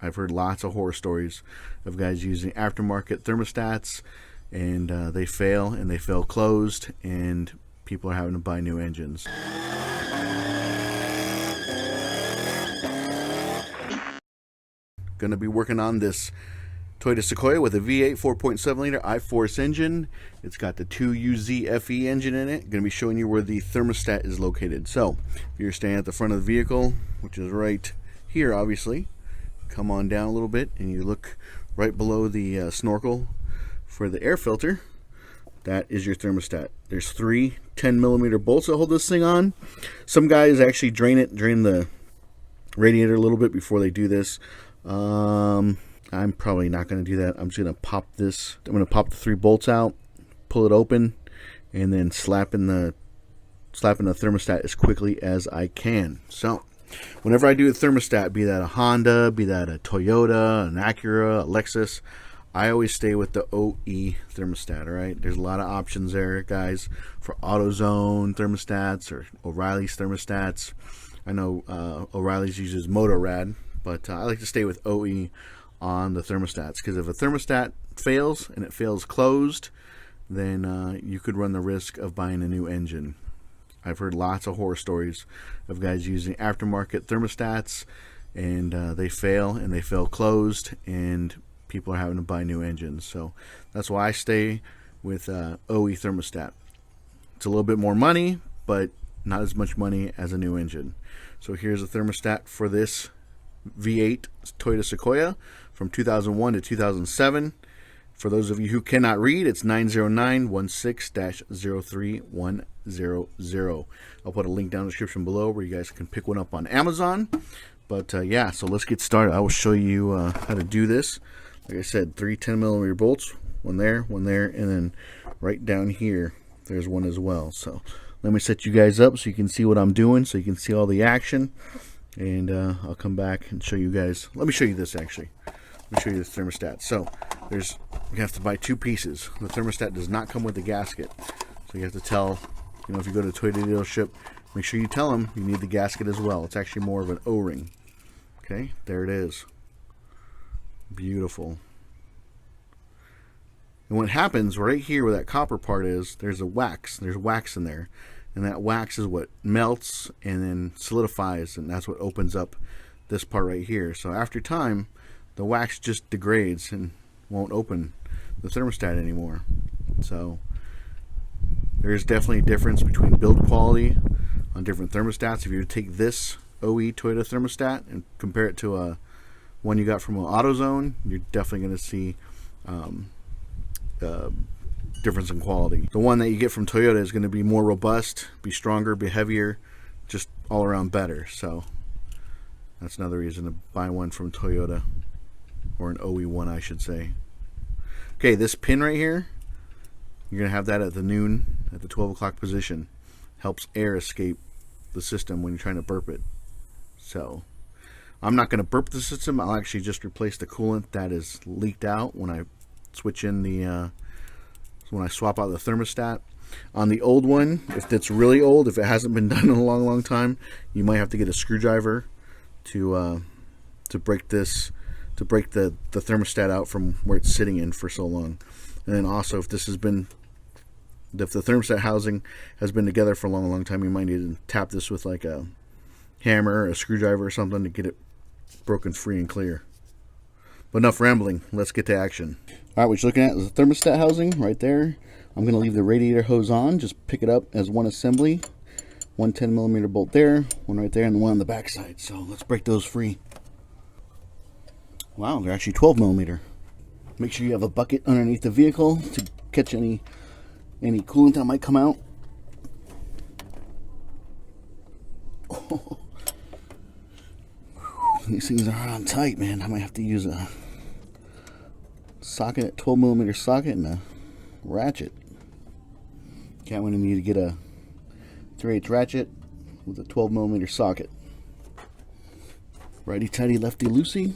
I've heard lots of horror stories of guys using aftermarket thermostats, and they fail, and they fail closed, and people are having to buy new engines. Going to be working on this Toyota Sequoia with a V8 4.7 liter I-Force engine. It's got the 2UZ-FE engine in it. Going to be showing you where the thermostat is located. So if you're standing at the front of the vehicle, which is right here obviously, come on down a little bit and you look right below the snorkel for the air filter. That is your thermostat. There's three 10mm bolts that hold this thing on. Some guys actually drain the radiator a little bit before they do this. I'm probably not going to do that. I'm just going to pop this. I'm going to pop the three bolts out, pull it open, and then slap in the thermostat as quickly as I can. So whenever I do a thermostat, be that a Honda, be that a Toyota, an Acura, a Lexus, I always stay with the OE thermostat. All right, there's a lot of options there, guys, for AutoZone thermostats or O'Reilly's thermostats. I know O'Reilly's uses Motorrad, but I like to stay with OE on the thermostats, because if a thermostat fails and it fails closed, then you could run the risk of buying a new engine. I've heard lots of horror stories of guys using aftermarket thermostats, and they fail, and they fail closed, and people are having to buy new engines. So that's why I stay with OE thermostat. It's a little bit more money, but not as much money as a new engine. So here's a thermostat for this V8 Toyota Sequoia from 2001 to 2007. For those of you who cannot read, it's 90916-03100. I'll put a link down in the description below where you guys can pick one up on Amazon. But yeah, so let's get started. I will show you how to do this. Like I said, three 10mm bolts, one there, and then right down here there's one as well. So let me set you guys up so you can see what I'm doing, so you can see all the action. And I'll come back and show you guys. Let me show you this actually. Let me show you the thermostat. So you have to buy two pieces. The thermostat does not come with the gasket, so you have to tell, if you go to a Toyota dealership, make sure you tell them you need the gasket as well. It's actually more of an O-ring. Okay, there it is. Beautiful. And what happens right here where that copper part is, there's a wax. There's wax in there. And that wax is what melts and then solidifies, and that's what opens up this part right here. So after time, the wax just degrades and won't open the thermostat anymore. So there's definitely a difference between build quality on different thermostats. If you take this OE Toyota thermostat and compare it to one you got from an AutoZone, you're definitely going to see difference in quality. The one that you get from Toyota is going to be more robust, be stronger, be heavier, just all around better. So that's another reason to buy one from Toyota, or an OE one I should say. Okay, this pin right here, you're going to have that at the 12 o'clock position. Helps air escape the system when you're trying to burp it. So I'm not going to burp the system. I'll actually just replace the coolant that is leaked out when I switch in the when I swap out the thermostat. On the old one, if it's really old, if it hasn't been done in a long time, you might have to get a screwdriver to break the thermostat out from where it's sitting in for so long. And then also, if the thermostat housing has been together for a long time, you might need to tap this with like a hammer or a screwdriver or something to get it broken free and clear. But enough rambling, let's get to action. Alright, what you're looking at is the thermostat housing right there. I'm going to leave the radiator hose on, just pick it up as one assembly. One 10mm bolt there, one right there, and one on the back side. So let's break those free. Wow, they're actually 12mm. Make sure you have a bucket underneath the vehicle to catch any coolant that might come out. Oh. These things are on tight, man. I might have to use a socket, 12mm socket, and a ratchet. Can't wait to need to get a 3/8 ratchet with a 12mm socket. Righty tighty, lefty loosey.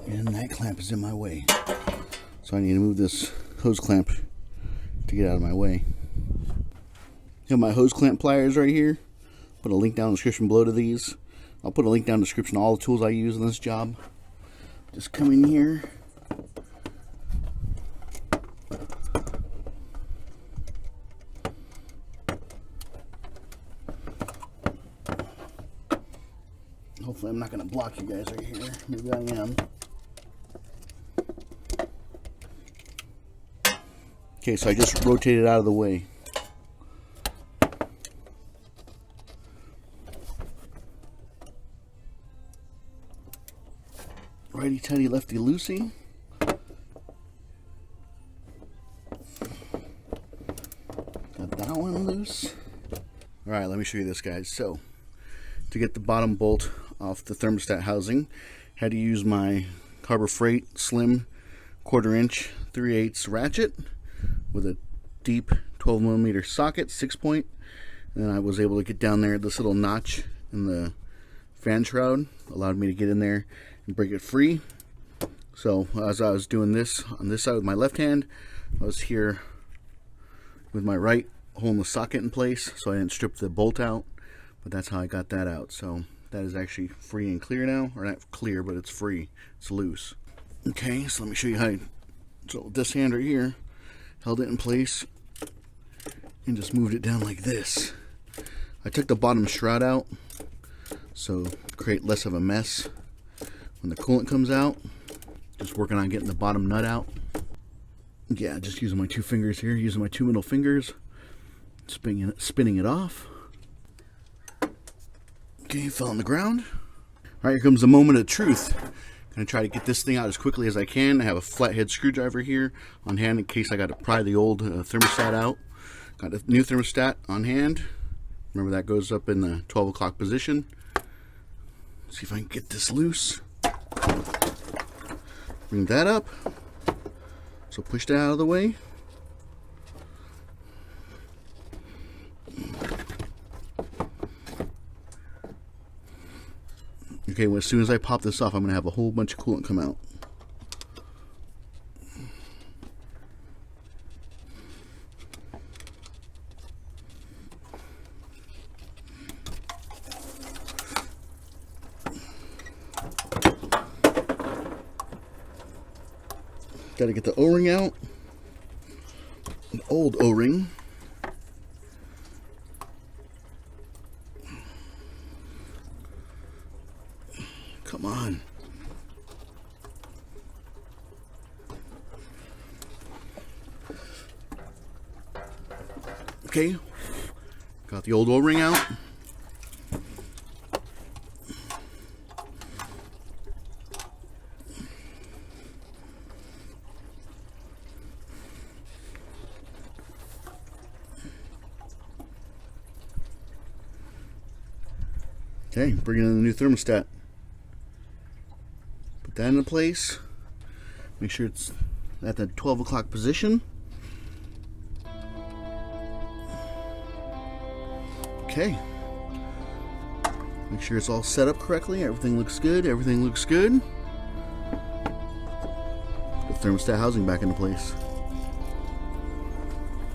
And that clamp is in my way. So I need to move this hose clamp to get out of my way. I have my hose clamp pliers right here. Put a link down in the description below to these. I'll put a link down in the description to all the tools I use in this job. Just come in here. Hopefully I'm not going to block you guys right here. Maybe I am. Okay, so I just rotated out of the way. Righty tighty, lefty loosey. Got that one loose. Alright, let me show you this, guys. So, to get the bottom bolt off the thermostat housing, had to use my Harbor Freight slim 1/4 inch 3/8 ratchet with a deep 12mm socket, 6-point, and then I was able to get down there. This little notch in the fan shroud allowed me to get in there and break it free. So as I was doing this on this side with my left hand, I was here with my right holding the socket in place so I didn't strip the bolt out, but that's how I got that out. So that is actually free and clear now, or not clear, but it's free, it's loose. Okay, so let me show you how so this hand right here held it in place and just moved it down like this. I took the bottom shroud out so create less of a mess when the coolant comes out. Just working on getting the bottom nut out. Yeah, just using my 2 fingers here, using my 2 middle fingers, spinning it off. Okay, fell on the ground. Alright, here comes the moment of truth. Gonna try to get this thing out as quickly as I can. I have a flathead screwdriver here on hand in case I got to pry the old thermostat out. Got a new thermostat on hand. Remember, that goes up in the 12 o'clock position. See if I can get this loose. Bring that up. So push that out of the way. Okay, well, as soon as I pop this off, I'm going to have a whole bunch of coolant come out. Got to get the O-ring out. An old O-ring. Come on. Okay. Got the old O-ring out. Okay, bringing in the new thermostat. Put that into place. Make sure it's at the 12 o'clock position. Okay. Make sure it's all set up correctly. Everything looks good. Everything looks good. Put the thermostat housing back into place.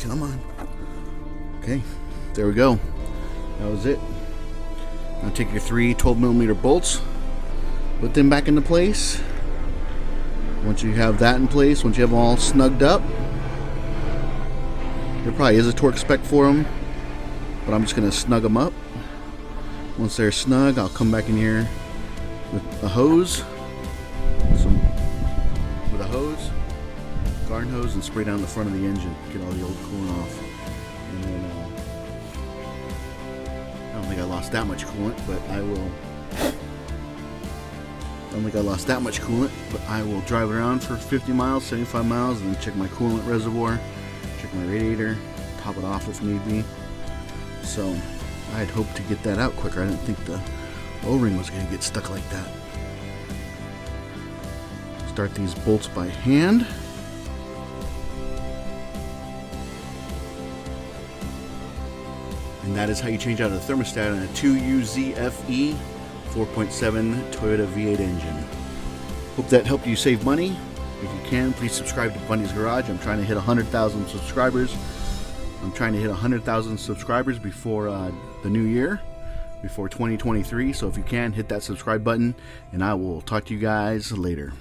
Come on. Okay, there we go. That was it. Now take your 3 12mm bolts, put them back into place. Once you have that in place, once you have them all snugged up, there probably is a torque spec for them, but I'm just going to snug them up. Once they're snug, I'll come back in here with a hose, garden hose, and spray down the front of the engine, get all the old coolant off. And then I don't think I lost that much coolant, but I will. Drive it around for 50 miles, 75 miles, and then check my coolant reservoir, check my radiator, top it off if need be. So I had hoped to get that out quicker. I didn't think the O-ring was going to get stuck like that. Start these bolts by hand. And that is how you change out a thermostat on a 2UZ-FE 4.7 Toyota V8 engine. Hope that helped you save money. If you can, please subscribe to Bundys Garage. I'm trying to hit 100,000 subscribers. I'm trying to hit 100,000 subscribers before the new year. before 2023. So if you can, hit that subscribe button, and I will talk to you guys later.